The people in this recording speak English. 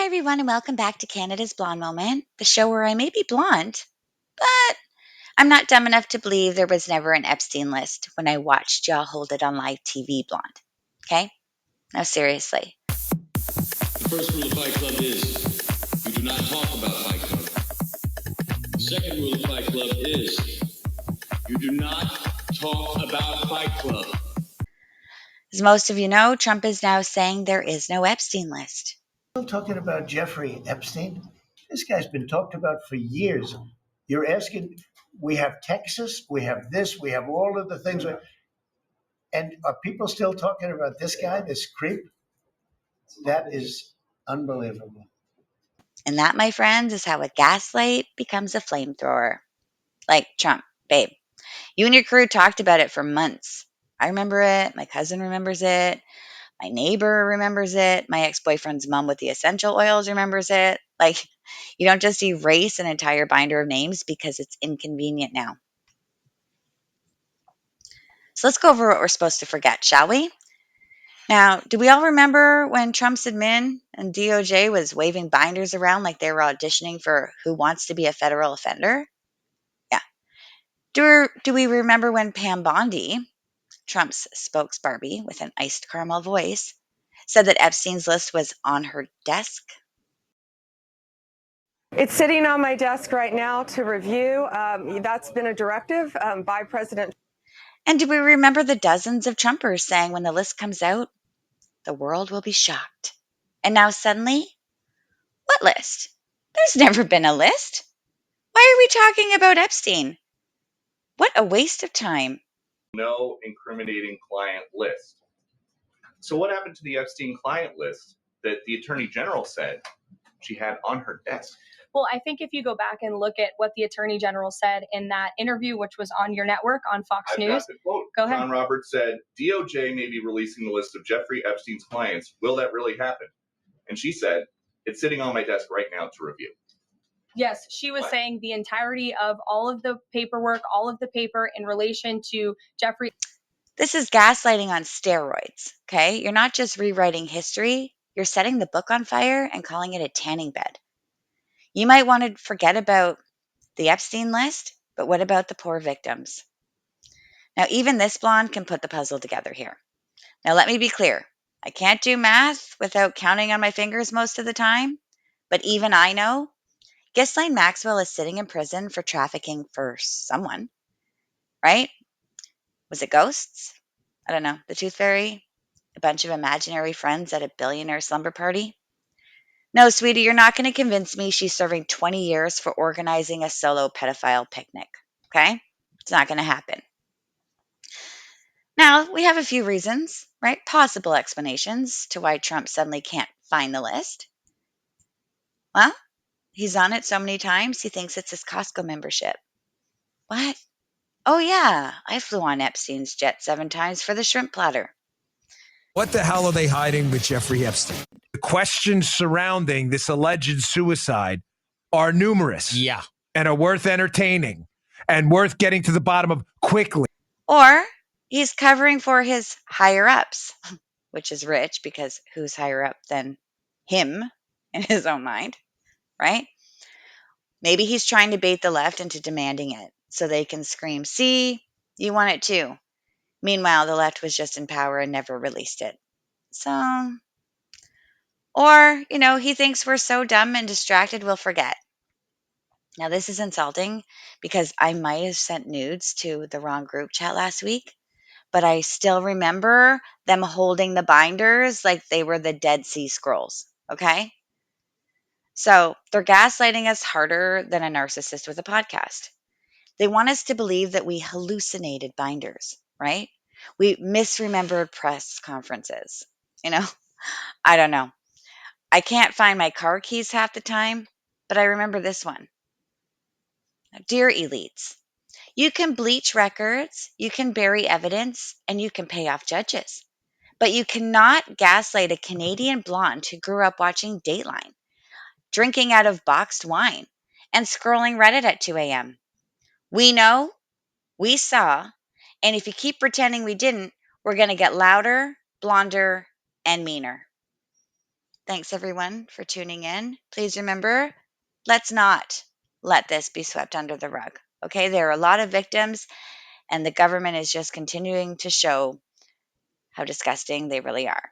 Hi, everyone, and welcome back to Canada's Blonde Moment, the show where I may be blonde, but I'm not dumb enough to believe there was never an Epstein list when I watched y'all hold it on live TV blonde. Okay? No, seriously. The first rule of Fight Club is you do not talk about Fight Club. The second rule of Fight Club is you do not talk about Fight Club. As most of you know, Trump is now saying there is no Epstein list. Still talking about Jeffrey Epstein? This guy's been talked about for years. You're asking, we have Texas, we have this, we have all of the things. And are people still talking about this guy, this creep? That is unbelievable. And that, my friends, is how a gaslight becomes a flamethrower. Like Trump, babe, you and your crew talked about it for months. I remember it. My cousin remembers it. My neighbor remembers it. My ex boyfriend's mom with the essential oils remembers it. Like, you don't just erase an entire binder of names because it's inconvenient now. So let's go over what we're supposed to forget, shall we? Now, do we all remember when Trump's admin and DOJ was waving binders around like they were auditioning for Who Wants to Be a Federal Offender? Yeah. Do we remember when Pam Bondi, Trump's spokes Barbie with an iced caramel voice, said that Epstein's list was on her desk? It's sitting on my desk right now to review. That's been a directive by President. And do we remember the dozens of Trumpers saying when the list comes out, the world will be shocked? And now suddenly, what list? There's never been a list. Why are we talking about Epstein? What a waste of time. No incriminating client list. So, what happened to the Epstein client list that the Attorney General said she had on her desk? Well, I think if you go back and look at what the Attorney General said in that interview, which was on your network on Fox I've News. got the quote. Go ahead. John Roberts said, DOJ may be releasing the list of Jeffrey Epstein's clients. Will that really happen? And she said, it's sitting on my desk right now to review. Yes, she was saying the entirety of all of the paperwork, all of the paper in relation to Jeffrey. This is gaslighting on steroids, okay? You're not just rewriting history, you're setting the book on fire and calling it a tanning bed. You might want to forget about the Epstein list, but what about the poor victims? Now, even this blonde can put the puzzle together here. Now, let me be clear. I can't do math without counting on my fingers most of the time, but even I know Ghislaine Maxwell is sitting in prison for trafficking for someone, right? Was it ghosts? I don't know. The Tooth Fairy? A bunch of imaginary friends at a billionaire slumber party? No, sweetie, you're not going to convince me she's serving 20 years for organizing a solo pedophile picnic, okay? It's not going to happen. Now, we have a few reasons, right? Possible explanations to why Trump suddenly can't find the list. Well, he's on it so many times, he thinks it's his Costco membership. What? Oh, yeah, I flew on Epstein's jet 7 times for the shrimp platter. What the hell are they hiding with Jeffrey Epstein? The questions surrounding this alleged suicide are numerous. Yeah. And are worth entertaining and worth getting to the bottom of quickly. Or he's covering for his higher ups, which is rich because who's higher up than him in his own mind, right? Maybe he's trying to bait the left into demanding it so they can scream, see, you want it too. Meanwhile, the left was just in power and never released it. So, or, he thinks we're so dumb and distracted we'll forget. Now, this is insulting because I might have sent nudes to the wrong group chat last week, but I still remember them holding the binders like they were the Dead Sea Scrolls, okay? So they're gaslighting us harder than a narcissist with a podcast. They want us to believe that we hallucinated binders, right? We misremembered press conferences. You know, I don't know. I can't find my car keys half the time, but I remember this one. Dear elites, you can bleach records, you can bury evidence, and you can pay off judges. But you cannot gaslight a Canadian blonde who grew up watching Dateline, drinking out of boxed wine, and scrolling Reddit at 2 a.m. We know, we saw, and if you keep pretending we didn't, we're going to get louder, blonder, and meaner. Thanks, everyone, for tuning in. Please remember, let's not let this be swept under the rug. Okay, there are a lot of victims, and the government is just continuing to show how disgusting they really are.